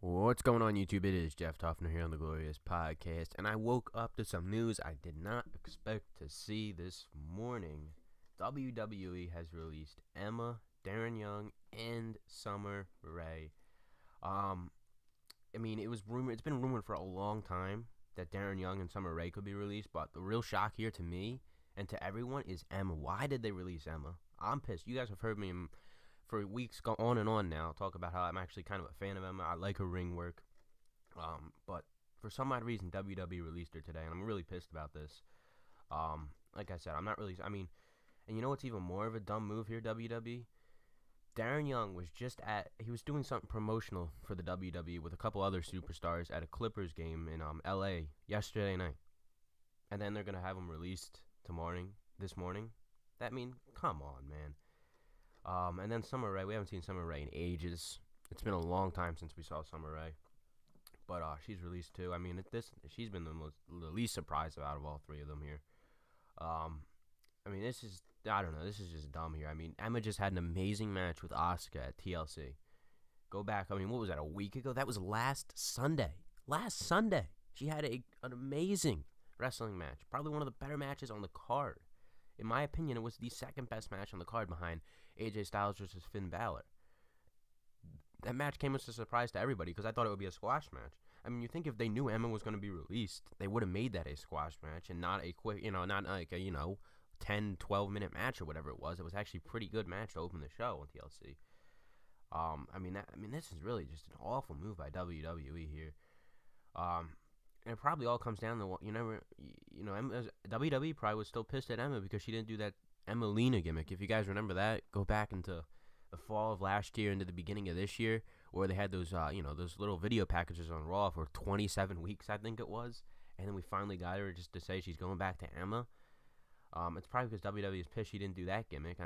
What's going on, YouTube? It is Jeff Toffner here on the Glorious Podcast, and I woke up to some news I did not expect to see this morning. WWE has released Emma, Darren Young, and Summer Rae. It was rumored. It's been rumored for a long time that Darren Young and Summer Rae could be released, but the real shock here to me and to everyone is Emma. Why did they release Emma? I'm pissed. You guys have heard me for weeks go on and on now talk about how I'm actually kind of a fan of Emma. I like her ring work. But for some odd reason, WWE released her today, and I'm really pissed about this. Like I said, I'm not really. And you know what's even more of a dumb move here, WWE? Darren Young was he was doing something promotional for the WWE with a couple other superstars at a Clippers game in LA yesterday night. And then they're going to have him released this morning. Come on, man. And then Summer Rae, we haven't seen Summer Rae in ages. It's been a long time since we saw Summer Rae. But she's released too. She's been the least surprised out of all three of them here. I don't know. This is just dumb here. Emma just had an amazing match with Asuka at TLC. Go back. What was that, a week ago? That was last Sunday. She had an amazing wrestling match. Probably one of the better matches on the card. In my opinion, it was the second best match on the card behind AJ Styles versus Finn Balor. That match came as a surprise to everybody because I thought it would be a squash match. You think if they knew Emma was going to be released, they would have made that a squash match and not a quick, not like a, 10, 12-minute match or whatever it was. It was actually a pretty good match to open the show on TLC. This is really just an awful move by WWE here. And it probably all comes down to WWE probably was still pissed at Emma because she didn't do that Emmalina gimmick. If you guys remember that, go back into the fall of last year into the beginning of this year, where they had those those little video packages on Raw for 27 weeks, I think it was, and then we finally got her just to say she's going back to Emma. It's probably because WWE is pissed she didn't do that gimmick. I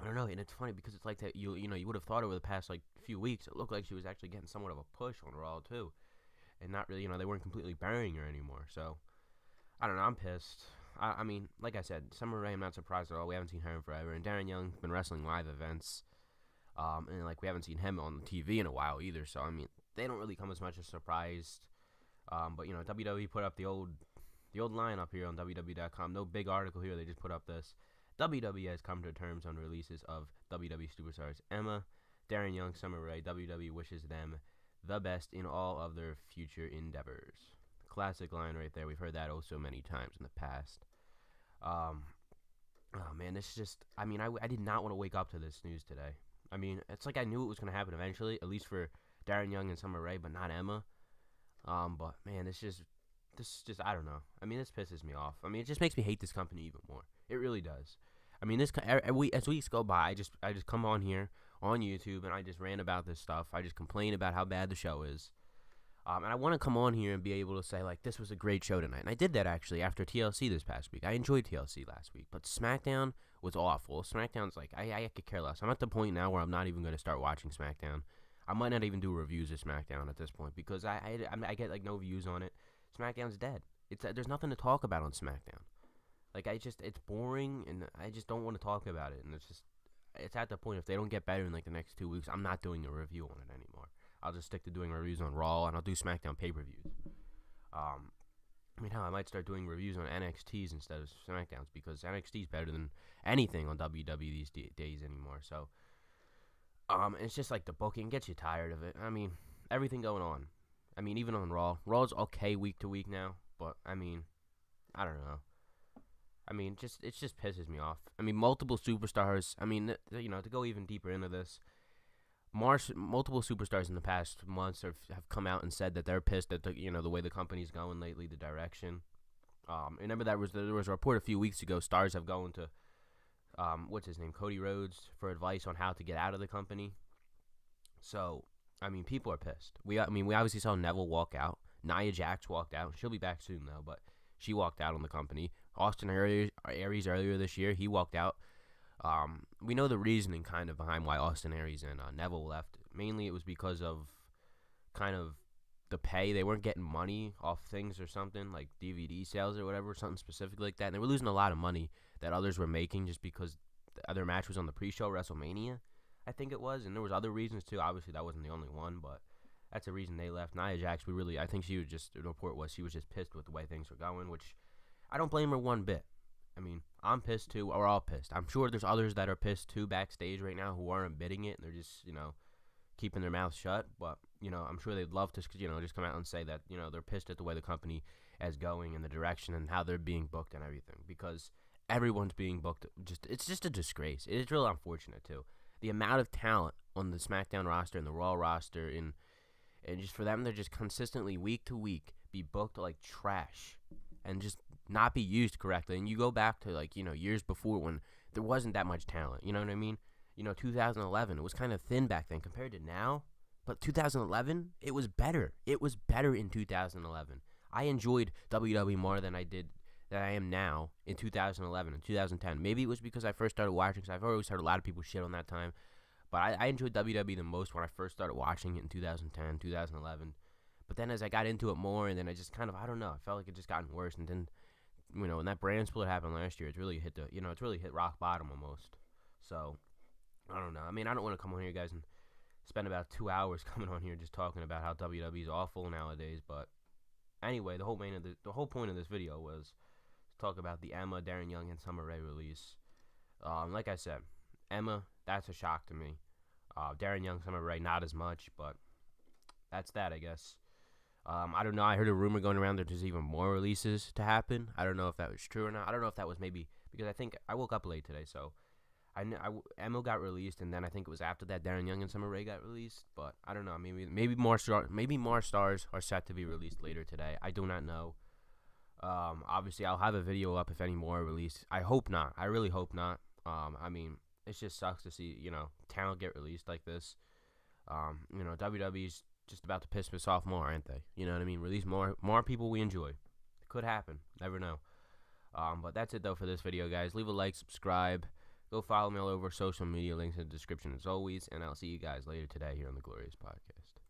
don't know, and it's funny because it's like that. You would have thought over the past few weeks, it looked like she was actually getting somewhat of a push on Raw too. And not really, they weren't completely burying her anymore. So, I don't know, I'm pissed. Like I said, Summer Rae, I'm not surprised at all. We haven't seen her in forever. And Darren Young's been wrestling live events. And we haven't seen him on TV in a while either. So, they don't really come as much as surprised. But, WWE put up the old line up here on WWE.com. No big article here. They just put up this. WWE has come to terms on releases of WWE superstars Emma, Darren Young, Summer Rae. WWE wishes them the best in all of their future endeavors. Classic line right there. We've heard that so many times in the past. Oh man, this is just. I did not want to wake up to this news today. It's like I knew it was going to happen eventually, at least for Darren Young and Summer Rae, but not Emma. But man, this is just. I don't know. This pisses me off. It just makes me hate this company even more. It really does. As weeks go by, I just come on here on YouTube and I just rant about this stuff. I just complain about how bad the show is. And I want to come on here and be able to say, this was a great show tonight. And I did that, actually, after TLC this past week. I enjoyed TLC last week. But SmackDown was awful. SmackDown's I could care less. I'm at the point now where I'm not even going to start watching SmackDown. I might not even do reviews of SmackDown at this point because I get, no views on it. SmackDown's dead. There's nothing to talk about on SmackDown. It's boring, and I just don't want to talk about it. And it's at the point, if they don't get better in, the next 2 weeks, I'm not doing a review on it anymore. I'll just stick to doing reviews on Raw, and I'll do SmackDown pay-per-views. I might start doing reviews on NXTs instead of SmackDowns, because NXT's better than anything on WWE these days anymore. So, it's just the booking gets you tired of it. Everything going on. Even on Raw. Raw's okay week to week now, but, I don't know. It just pisses me off. Multiple superstars. To go even deeper into this, multiple superstars in the past months have come out and said that they're pissed at the way the company's going lately, the direction. Remember there was a report a few weeks ago. Stars have gone to what's his name, Cody Rhodes, for advice on how to get out of the company. So people are pissed. We obviously saw Neville walk out. Nia Jax walked out. She'll be back soon though, but she walked out on the company. Austin Aries earlier this year, he walked out. We know the reasoning kind of behind why Austin Aries and Neville left. Mainly it was because of kind of the pay. They weren't getting money off things or something, like DVD sales or whatever, something specific like that. And they were losing a lot of money that others were making just because the other match was on the pre-show WrestleMania, I think it was. And there was other reasons too. Obviously that wasn't the only one, but That's the reason they left. Nia Jax, I think she was just, the report was she was just pissed with the way things were going, which I don't blame her one bit. I mean, I'm pissed too. We're all pissed. I'm sure there's others that are pissed too backstage right now who aren't admitting it, and they're just, keeping their mouths shut. But, I'm sure they'd love to, just come out and say that, they're pissed at the way the company is going and the direction and how they're being booked and everything. Because everyone's being booked. It's just a disgrace. It's really unfortunate too. The amount of talent on the SmackDown roster and the Raw roster, and just for them to just consistently week to week be booked like trash and just not be used correctly. And you go back to years before when there wasn't that much talent. You know what I mean? 2011, it was kind of thin back then compared to now. But 2011, it was better. It was better in 2011. I enjoyed WWE more than I am now in 2011 and 2010. Maybe it was because I first started watching, because I've always heard a lot of people shit on that time. But I enjoyed WWE the most when I first started watching it in 2010, 2011. But then as I got into it more, and then I just kind of, I don't know, I felt like it just gotten worse. And then, when that brand split happened last year, it's really hit rock bottom almost. So, I don't know. I mean, I don't want to come on here, guys, and spend about 2 hours coming on here just talking about how WWE is awful nowadays. But anyway, the whole point of this video was to talk about the Emma, Darren Young, and Summer Rae release. Like I said, Emma, that's a shock to me. Darren Young, Summer Rae, not as much, but that's that, I guess. I don't know. I heard a rumor going around that there's even more releases to happen. I don't know if that was true or not. I don't know if that was maybe because I think I woke up late today, so Emma got released, and then I think it was after that Darren Young and Summer Rae got released. But I don't know. Maybe more stars are set to be released later today. I do not know. Obviously, I'll have a video up if any more are released. I hope not. I really hope not. I mean, it just sucks to see talent get released like this. WWE's just about to piss us off more, aren't they? You know what I mean? Release more people we enjoy. It could happen. Never know. But that's it though for this video, guys. Leave a like, subscribe. Go follow me all over social media, links in the description as always, and I'll see you guys later today here on the Glorious Podcast.